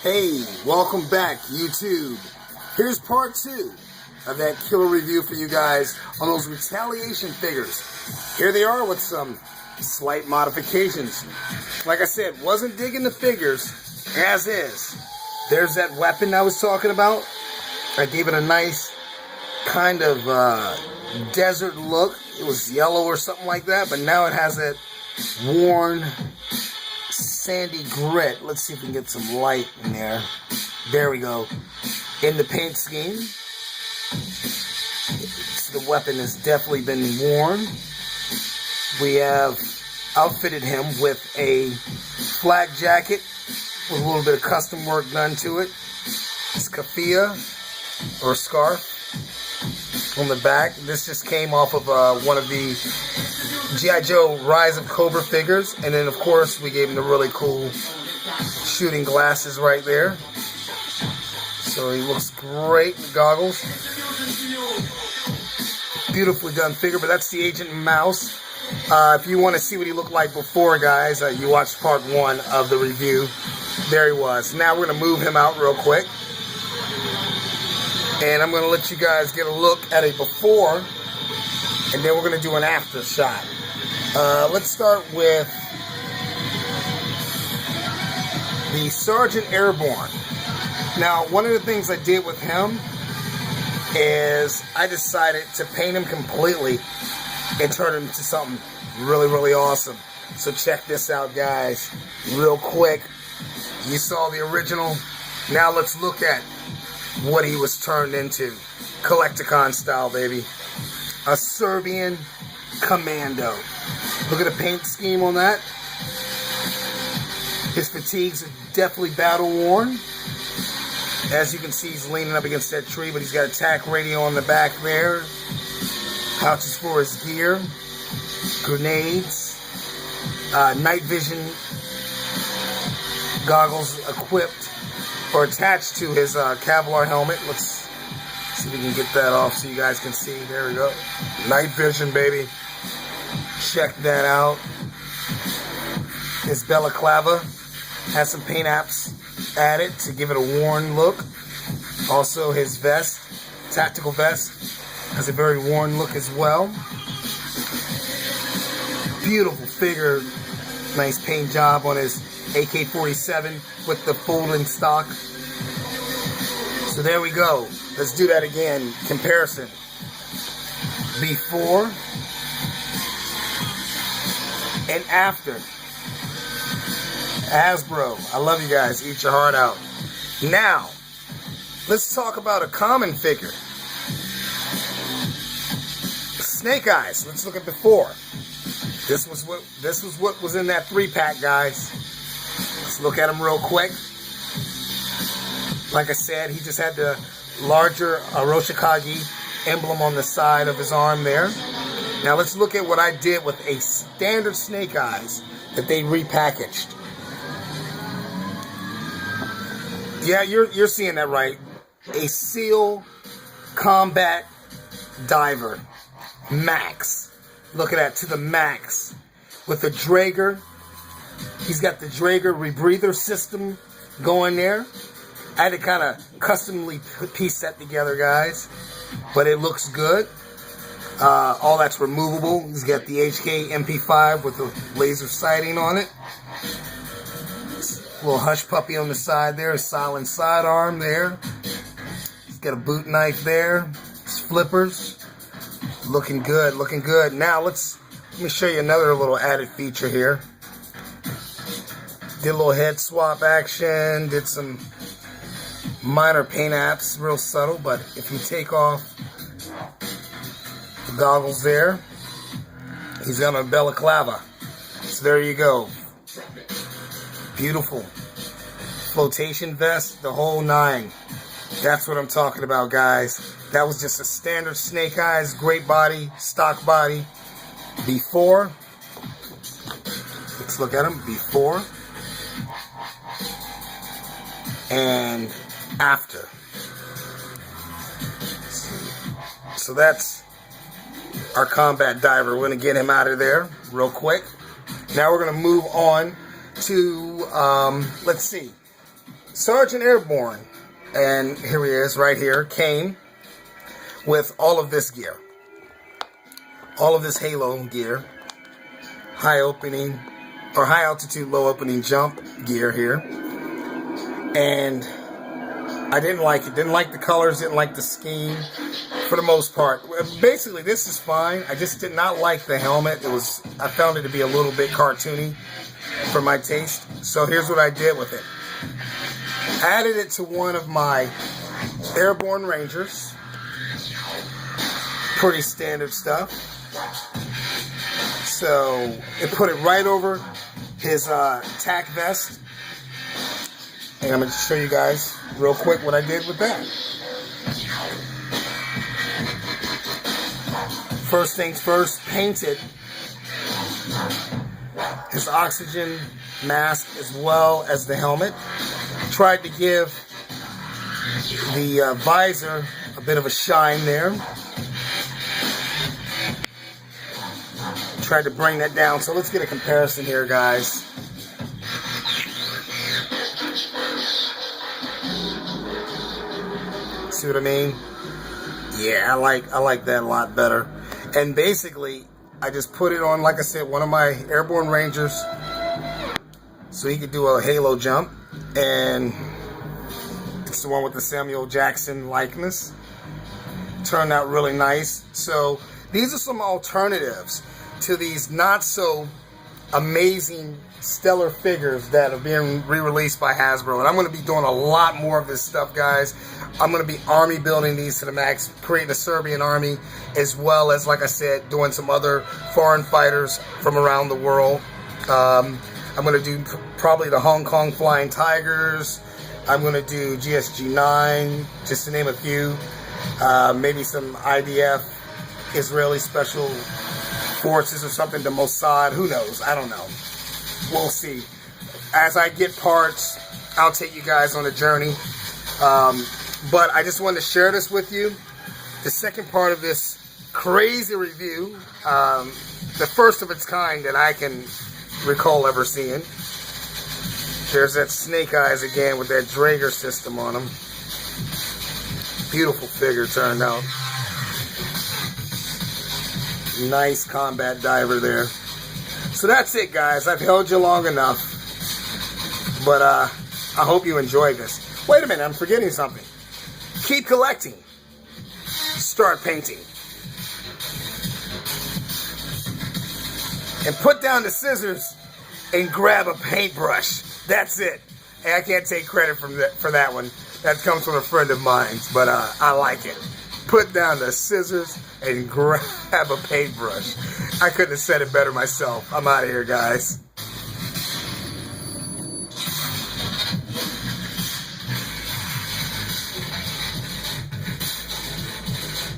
Hey, welcome back, YouTube. Here's part 2 of that killer review for you guys on those Retaliation figures. Here they are with some slight modifications. Like I said, wasn't digging the figures as is. There's that weapon I was talking about. I gave it a nice kind of desert look. It was yellow or something like that, but now it has that worn sandy grit. Let's see if we can get some light in there. There we go. In the paint scheme, the weapon has definitely been worn. We have outfitted him with a flak jacket with a little bit of custom work done to it. It's keffiyeh or scarf on the back. This just came off of one of the G.I. Joe Rise of Cobra figures, and then of course we gave him the really cool shooting glasses right there. So he looks great in the goggles. Beautifully done figure, but that's the Agent Mouse. If you want to see what he looked like before, guys, you watched part 1 of the review. There he was. Now we're going to move him out real quick, and I'm going to let you guys get a look at a before, and then we're going to do an after shot. Let's start with the Sergeant Airborne. Now, one of the things I did with him is I decided to paint him completely and turn him into something really, really awesome. So check this out, guys, real quick. You saw the original. Now let's look at what he was turned into. COLLECTICON style, baby. A Serbian commando. Look at the paint scheme on that. His fatigues are definitely battle worn. As you can see, he's leaning up against that tree, but he's got a TAC radio on the back there. Pouches for his gear. Grenades. Night vision goggles equipped or attached to his Kevlar helmet. Let's see if we can get that off so you guys can see. There we go. Night vision, baby. Check that out. His balaclava has some paint apps added to give it a worn look. Also his vest, tactical vest, has a very worn look as well. Beautiful figure. Nice paint job on his AK-47 with the folding stock. So there we go. Let's do that again. Comparison. Before and after. Hasbro, I love you guys. Eat your heart out. Now, let's talk about a common figure. Snake Eyes. Let's look at before. This was what was in that 3-pack, guys. Let's look at him real quick. Like I said, he just had the larger Aroshikage emblem on the side of his arm there. Now let's look at what I did with a standard Snake Eyes that they repackaged. Yeah, you're seeing that right. A SEAL Combat Diver Max. Look at that, to the max. With the Draeger. He's got the Draeger rebreather system going there. I had to kind of customly piece that together, guys. But it looks good. All that's removable. He's got the HK MP5 with the laser sighting on it. Little hush puppy on the side there. A silent sidearm there. He's got a boot knife there. His flippers. Looking good, looking good. Now let me show you another little added feature here. Did a little head swap action. Did some minor paint apps. Real subtle, but if you take off the goggles there, he's got a balaclava. So there you go. Beautiful. Flotation vest, the whole 9. That's what I'm talking about, guys. That was just a standard Snake Eyes, great body, stock body. Before, let's look at him, before and after. So that's our combat diver. We're going to get him out of there real quick. Now we're going to move on to, let's see. Sergeant Airborne, and here he is right here, came with all of this gear. All of this Halo gear. High opening, or high altitude, low opening jump gear here. And I didn't like it. Didn't like the colors, didn't like the scheme for the most part. Basically, this is fine. I just did not like the helmet. I found it to be a little bit cartoony for my taste. So here's what I did with it. Added it to one of my Airborne Rangers. Pretty standard stuff. So it put it right over his tack vest. And I'm going to show you guys real quick what I did with that. First things first, painted his oxygen mask as well as the helmet. Tried to give the visor a bit of a shine there. Tried to bring that down. So let's get a comparison here, guys. See what I mean? Yeah, I like that a lot better. And basically, I just put it on, like I said, one of my Airborne Rangers, so he could do a Halo jump. And it's the one with the Samuel Jackson likeness. Turned out really nice. So these are some alternatives to these not so amazing stellar figures that are being re-released by Hasbro. And I'm going to be doing a lot more of this stuff, guys. I'm going to be army building these to the max, creating a Serbian army, as well as, like I said, doing some other foreign fighters from around the world. I'm going to do probably the Hong Kong Flying Tigers. I'm going to do GSG-9, just to name a few. Maybe some IDF, Israeli Special Forces or something, the Mossad. Who knows? I don't know. We'll see. As I get parts, I'll take you guys on a journey. But I just wanted to share this with you. The second part of this crazy review, the first of its kind that I can recall ever seeing. There's that Snake Eyes again with that Draeger system on him. Beautiful figure turned out. Nice combat diver there. So that's it, guys. I've held you long enough. But I hope you enjoyed this. Wait a minute, I'm forgetting something. Keep collecting. Start painting. And put down the scissors and grab a paintbrush. That's it. Hey, I can't take credit for that one. That comes from a friend of mine, but I like it. Put down the scissors and grab a paintbrush. I couldn't have said it better myself. I'm out of here, guys.